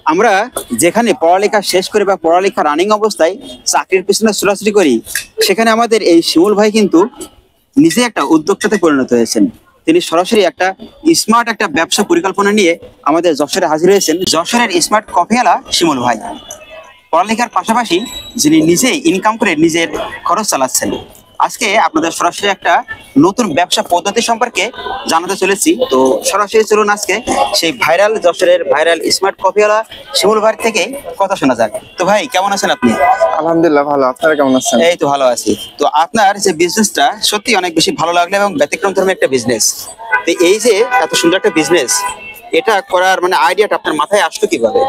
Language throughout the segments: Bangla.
আমরা যেখানে পড়ালেখা শেষ করে বা পড়ালেখা রানিং অবস্থায় চাকরির পিছনে ছোটাছুটি করি, সেখানে আমাদের এই শিমুল ভাই কিন্তু নিজে একটা উদ্যোক্তাতে পরিণত হয়েছেন। তিনি সরাসরি একটা স্মার্ট একটা ব্যবসা পরিকল্পনা নিয়ে আমাদের যশোরে হাজির হয়েছেন। যশোরের স্মার্ট কফিওয়ালা শিমুল ভাই পড়ালেখার পাশাপাশি যিনি নিজেই ইনকাম করে নিজের খরচ চালাচ্ছেন। আজকে আপনাদের সরাসরি একটা নতুন ব্যবসা পদ্ধতি সম্পর্কে জানাতে চলেছি। তো সরাসরি চলুন আজকে সেই ভাইরাল যশোরের ভাইরাল স্মার্ট কফিওয়ালা শিমুল ভাই থেকে কথা শোনা যাক। তো ভাই কেমন আছেন আপনি? আলহামদুলিল্লাহ ভালো। আপনারা কেমন আছেন? এই তো ভালো আছি। তো আপনার যে বিজনেসটা সত্যি অনেক বেশি ভালো লাগলো এবং ব্যতিক্রম ধর্মের একটা বিজনেস। তো এই যে এত সুন্দর একটা বিজনেস, এটা করার মানে আইডিয়াটা আপনার মাথায় আসলো কিভাবে?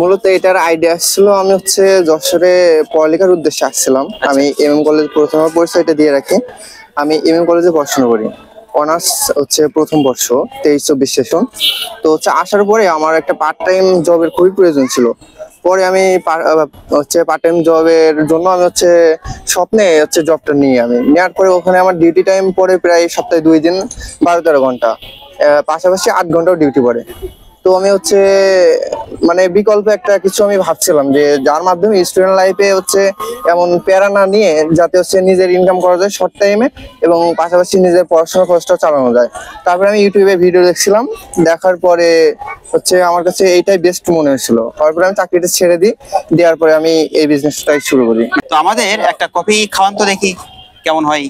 মূলত এটার আইডিয়া আসছিল, আমি যশোরে পড়ালেখার উদ্দেশ্যে আসছিলাম। আমি এমএম কলেজ প্রথম পরিচয়টা দিয়ে রাখি। আমি এমএম কলেজে পড়াশোনা করি, অনার্স প্রথম বর্ষ 23-24 সেশন। তো আসার পরে আমার একটা পার্ট টাইম জবের খুবই প্রয়োজন ছিল। পরে আমি পার্ট টাইম জবের জন্য আমি স্বপ্নে জবটা আমি নেওয়ার পরে ওখানে আমার ডিউটি টাইম পড়ে প্রায় সপ্তাহে 2 দিন 12-13 ঘন্টা, পাশাপাশি 8 ঘন্টাও ডিউটি পড়ে। তো আমি মানে বিকল্প একটা কিছু আমি ভাবছিলাম যে যার মাধ্যমে স্টুডেন্ট লাইফে এমন প্যারা না নিয়ে যাতে নিজের ইনকাম করা যায় শর্ট টাইমে এবং পাশাপাশি নিজের পড়াশোনার খরচটা চালানো যায়। তারপরে আমি ইউটিউবে ভিডিও দেখছিলাম, দেখার পরে আমার কাছে এইটাই বেস্ট মনে হয়েছিল। তারপরে আমি চাকরিটা ছেড়ে দিই, দেওয়ার পরে আমি এই বিজনেসটাই শুরু করি। তো আমাদের একটা কফি খাওয়ান তো দেখি কেমন হয়।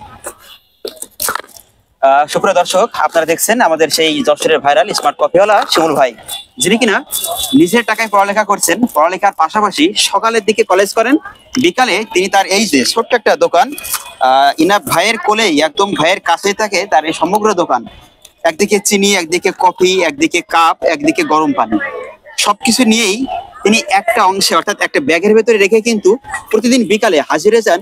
সুপ্রিয় দর্শক, আপনারা দেখছেন আমাদের সেই যশোরের ভাইরাল স্মার্ট কফিওয়ালা শিমুল ভাই, যিনি কিনা নিজের টাকায় পড়ালেখা করছেন। পড়ালেখার পাশাপাশি সকালের দিকে কলেজ করেন, বিকালে তিনি তার এই যে ছোট্ট একটা দোকান, ইনাপ ভাইয়ের কোলেই একদম ভাইয়ের কাছেই থাকে তার এই সমগ্র দোকান। একদিকে চিনি, একদিকে কফি, একদিকে কাপ, একদিকে গরম পানি, সবকিছু নিয়েই তিনি একটা অংশে অর্থাৎ একটা ব্যাগের ভেতরে রেখে কিন্তু প্রতিদিন বিকালে হাজিরে যান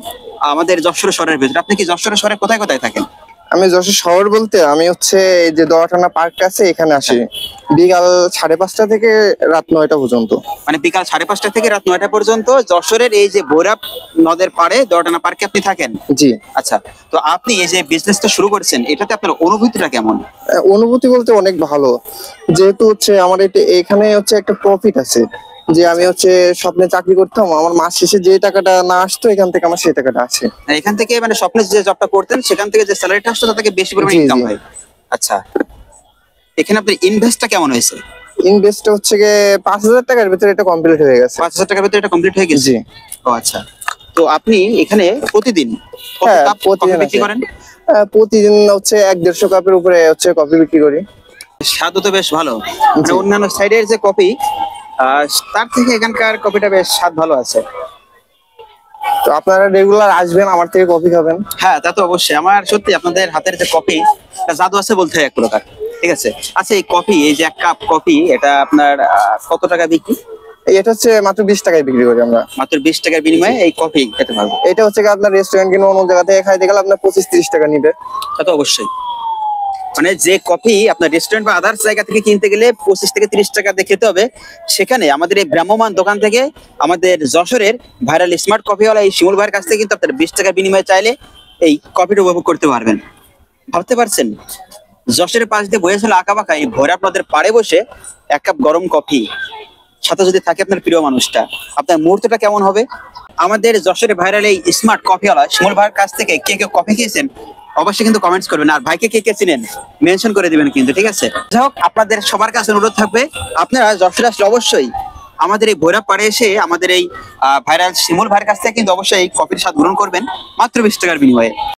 আমাদের যশোর শহরের ভেতরে। আপনি কি যশোর শহরে কোথায় কোথায় থাকেন? আমি যশোর শহর বলতে আমি এই যে দোয়াটানা পার্ক আছে এখানে আসি বিকাল 5:30 থেকে রাত 9টা পর্যন্ত। মানে বিকাল 5:30 থেকে রাত 9টা পর্যন্ত যশোরের এই যে ভৈরব নদের পাড়ে দোয়াটানা পার্কে আপনি থাকেন? জি। আচ্ছা, তো আপনি এই যে বিজনেসটা শুরু করেছেন, এটাতে আপনার অনুভূতিটা কেমন? অনুভূতি বলতে অনেক ভালো, যেহেতু আমার এখানে একটা প্রফিট আছে। যে আমি স্বপ্নে চাকরি করতাম, আমার মাস শেষে যে টাকাটা না আসতো এখান থেকে আমার সেই টাকাটা আসে। এখান থেকে মানে স্বপ্নে যে জবটা করতেন সেখান থেকে যে স্যালারিটা আসতো তার থেকে বেশি পরিমাণে ইনকাম হয়। আচ্ছা, এখানে আপনার ইনভেস্টটা কেমন হয়েছে? ইনভেস্ট গিয়ে 5,000 টাকার ভিতরে এটা কমপ্লিট হয়ে গেছে। 5,000 টাকার ভিতরে এটা কমপ্লিট হয়ে গেছে? জি। ও আচ্ছা, তো আপনি এখানে প্রতিদিন প্রতিদিন বিক্রি করেন? প্রতিদিন 1-150 কাপের উপরে কফি বিক্রি করি। স্বাদও তো বেশ ভালো, মানে অন্যান্য সাইডের যে কফি তার থেকে এখানকার কফিটা বেশ স্বাদ ভালো আছে। তো আপনারা রেগুলার আসবেন, আমার থেকে কফি খাবেন। হ্যাঁ, তা তো অবশ্যই। আমার সত্যি আপনাদের হাতের যে কফি জাদু আছে বলতে হয় এক প্রকার। ঠিক আছে। আচ্ছা, এই কফি, এই যে এক কাপ কফি, এটা আপনার কত টাকা বিক্রি? এটা মাত্র 20 টাকায় বিক্রি করি আমরা। মাত্র 20 টাকার বিনিময়ে এই কফি খেতে পারবো? এটা আপনার রেস্টুরেন্ট কিংবা অন্য জায়গা থেকে খাইতে গেলে আপনার 25-30 টাকা নিবে। তা তো অবশ্যই। মানে যে কফি আপনার রেস্টুরেন্ট বা আদার্স জায়গা থেকে কিনতে গেলে 25 থেকে 30 টাকা দিয়ে খেতে হবে, সেখানে আমাদের এই ভ্রাম্যমান দোকান থেকে আমাদের যশোরের ভাইরাল স্মার্ট কফিওয়ালা এই শিমুল ভাইয়ের কাছ থেকে কিন্তু আপনার 20 টাকার বিনিময়ে চাইলে এই কফিটা উপভোগ করতে পারবেন। ভাবতে পারছেন, যশোরের পাশ দিয়ে বয়ে ছিল আঁকাবাঁকা এই ভৈরব নদের পাড়ে বসে এক কাপ গরম কফি, সাথে যদি থাকে আপনার প্রিয় মানুষটা, আপনার মুহূর্তটা কেমন হবে? আমাদের যশোরের ভাইরাল এই স্মার্ট কফিওয়ালা শিমুল ভাইয়ের কাছ থেকে কে কে কফি খেয়েছেন অবশ্যই কিন্তু কমেন্টস করবেন, আর ভাইকে কে কে চিনেন মেনশন করে দিবেন কিন্তু। ঠিক আছে। যাই হোক, আপনাদের সবার কাছে অনুরোধ থাকবে, আপনারা যশোরে আসলে অবশ্যই আমাদের এই ভৈরব পাড়ে এসে আমাদের এই ভাইরাল শিমুল ভাইয়ের কাছ থেকে কিন্তু অবশ্যই কফির স্বাদ গ্রহণ করবেন মাত্র 20 টাকার বিনিময়ে।